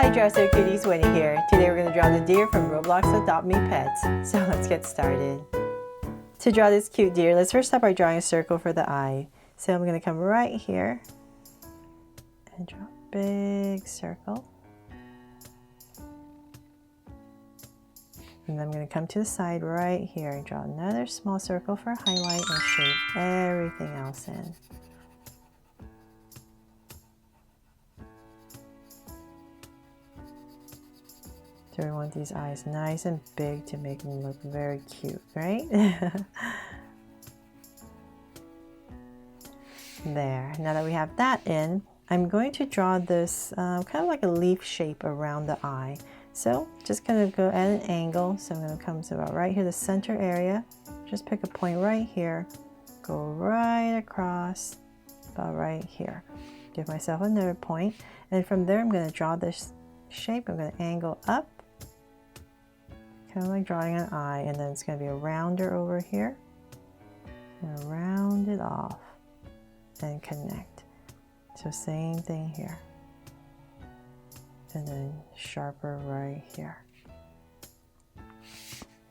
Hi Dresser Cuties, Winnie here. Today we're going to draw the deer from Roblox Adopt Me Pets. So let's get started. To draw this cute deer, let's first start by drawing a circle for the eye. So I'm going to come right here and draw a big circle. And then I'm going to come to the side right here and draw another small circle for a highlight and shape everything else in. So we want these eyes nice and big to make them look very cute, right? There. Now that we have that in, I'm going to draw this kind of like a leaf shape around the eye. So just going to go at an angle. So I'm going to come to about right here, the center area. Just pick a point right here. Go right across about right here. Give myself another point. And from there, I'm going to draw this shape. I'm going to angle up. Kind of like drawing an eye, and then it's going to be a rounder over here. I'm going to round it off and connect. So same thing here. And then sharper right here.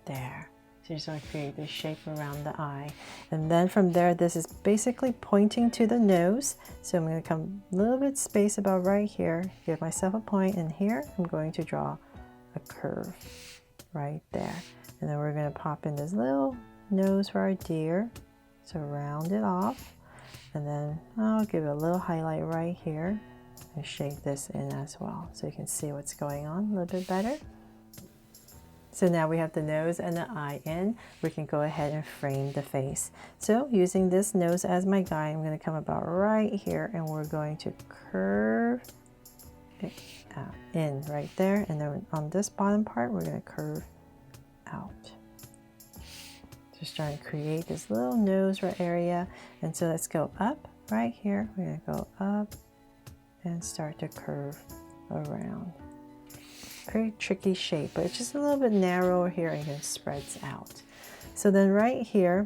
There. So you just want to create this shape around the eye. And then from there, this is basically pointing to the nose. So I'm going to come a little bit space about right here. Give myself a point, and here I'm going to draw a curve. Right there. And then we're going to pop in this little nose for our deer. So round it off. And then I'll give it a little highlight right here and shape this in as well so you can see what's going on a little bit better. So now we have the nose and the eye in. We can go ahead and frame the face. So using this nose as my guide, I'm going to come about right here and we're going to curve it in right there, and then on this bottom part we're going to curve out. Just trying to create this little nose area. And so let's go up right here. We're going to go up and start to curve around. Very tricky shape, but it's just a little bit narrower here and it spreads out. So then right here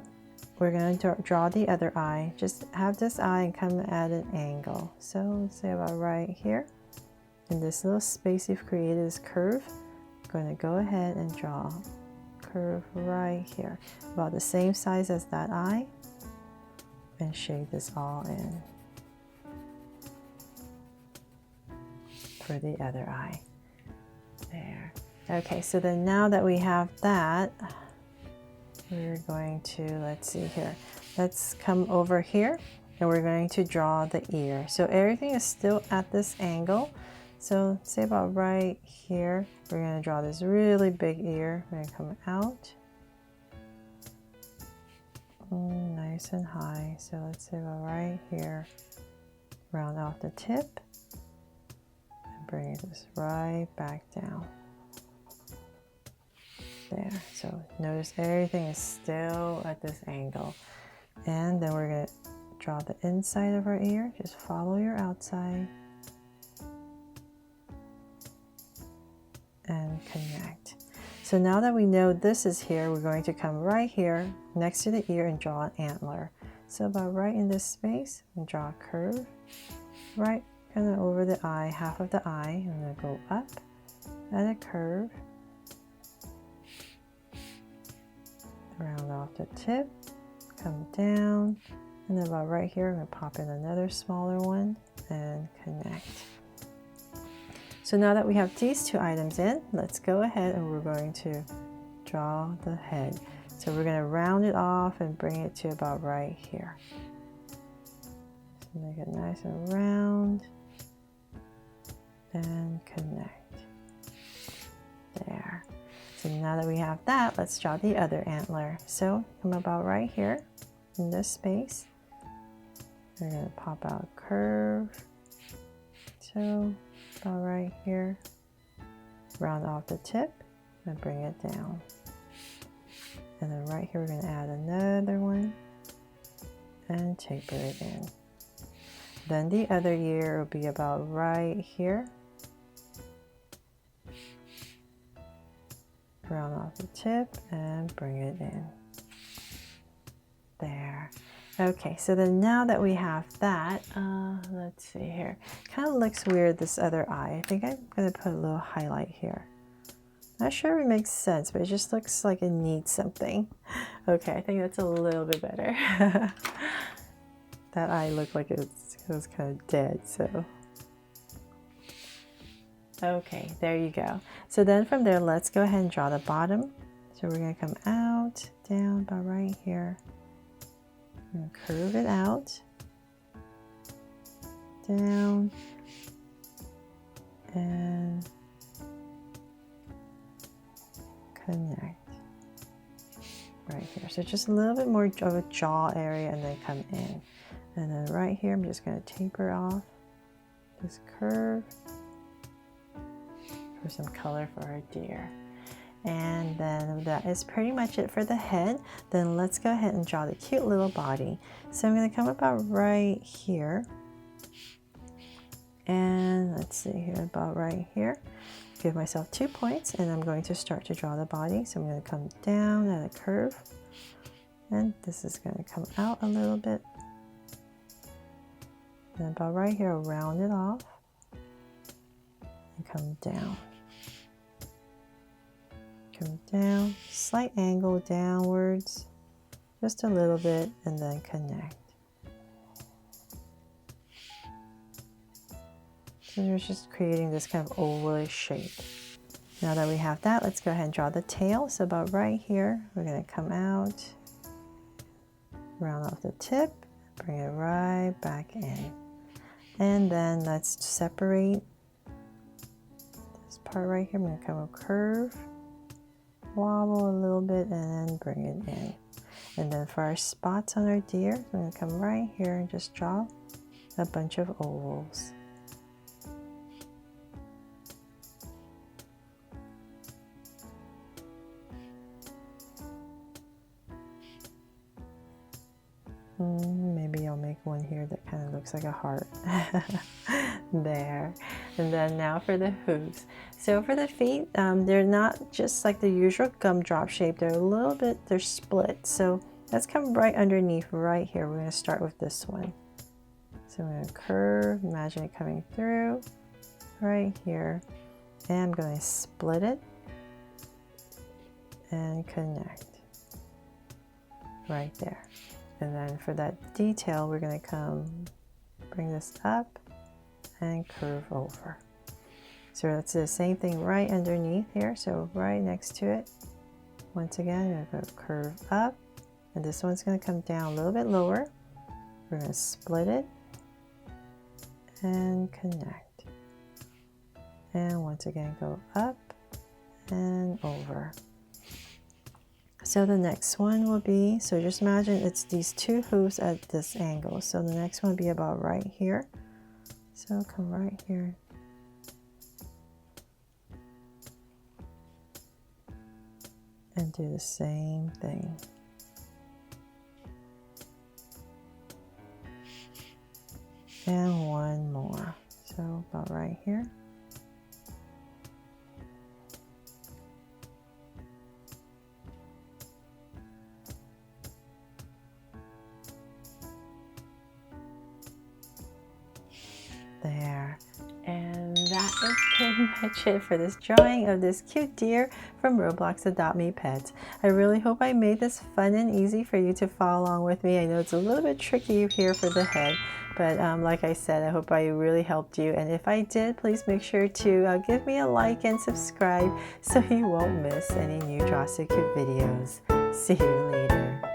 we're going to draw the other eye. Just have this eye and come at an angle. So let's say about right here. In this little space you've created, this curve, I'm going to go ahead and draw a curve right here, about the same size as that eye, and shape this all in for the other eye. There. Okay, so then now that we have that, we're going to, let's see here, let's come over here and we're going to draw the ear. So everything is still at this angle. So say about right here, we're going to draw this really big ear. We're going to come out. Nice and high. So let's say about right here. Round off the tip. And bring this right back down. There. So notice everything is still at this angle. And then we're going to draw the inside of our ear. Just follow your outside. And connect. So now that we know this is here, we're going to come right here next to the ear and draw an antler. So about right in this space, and draw a curve right kind of over the eye, half of the eye. I'm going to go up at a curve, round off the tip, come down, and then about right here, I'm going to pop in another smaller one and connect. So now that we have these two items in, let's go ahead and we're going to draw the head. So we're going to round it off and bring it to about right here. So make it nice and round and connect. There. So now that we have that, let's draw the other antler. So come about right here in this space. We're going to pop out a curve. So about right here, round off the tip and bring it down. And then right here we're going to add another one and taper it in. Then the other ear will be about right here. Round off the tip and bring it in. There. Okay, so then now that we have that, let's see here. Kind of looks weird, this other eye. I think I'm going to put a little highlight here. Not sure if it makes sense, but it just looks like it needs something. Okay, I think that's a little bit better. That eye looked like it was kind of dead, so. Okay, there you go. So then from there, let's go ahead and draw the bottom. So we're going to come out, down about right here. I'm going to curve it out, down, and connect right here. So just a little bit more of a jaw area and then come in. And then right here, I'm just going to taper off this curve for some color for our deer. And then that is pretty much it for the head. Then let's go ahead and draw the cute little body. So I'm going to come about right here. And let's see here, about right here. Give myself 2 points and I'm going to start to draw the body. So I'm going to come down at a curve. And this is going to come out a little bit. And about right here, I'll round it off. And come down. Come down, slight angle downwards, just a little bit, and then connect. So you're just creating this kind of oval shape. Now that we have that, let's go ahead and draw the tail. So about right here, we're going to come out, round off the tip, bring it right back in. And then let's separate this part right here. I'm going to come a curve, wobble a little bit, and then bring it in. And then for our spots on our deer, I'm going to come right here and just draw a bunch of ovals. Maybe I'll make one here that kind of looks like a heart. There. And then now for the hooves. So for the feet, they're not just like the usual gumdrop shape. They're split. So let's come right underneath right here. We're going to start with this one. So I'm going to curve, imagine it coming through right here. And I'm going to split it and connect right there. And then for that detail, we're going to come bring this up and curve over. So let's do the same thing right underneath here. So right next to it, once again, I'm going to curve up, and this one's going to come down a little bit lower. We're going to split it and connect. And once again, go up and over. So the next one will be, so just imagine it's these two hooves at this angle. So the next one will be about right here. So come right here. And do the same thing. And one more. So about right here. There. And that is pretty much it for this drawing of this cute deer from Roblox Adopt Me Pets. I really hope I made this fun and easy for you to follow along with me. I know it's a little bit tricky here for the head, but like I said, I hope I really helped you. And if I did, please make sure to give me a like and subscribe so you won't miss any new Draw So Cute videos. See you later.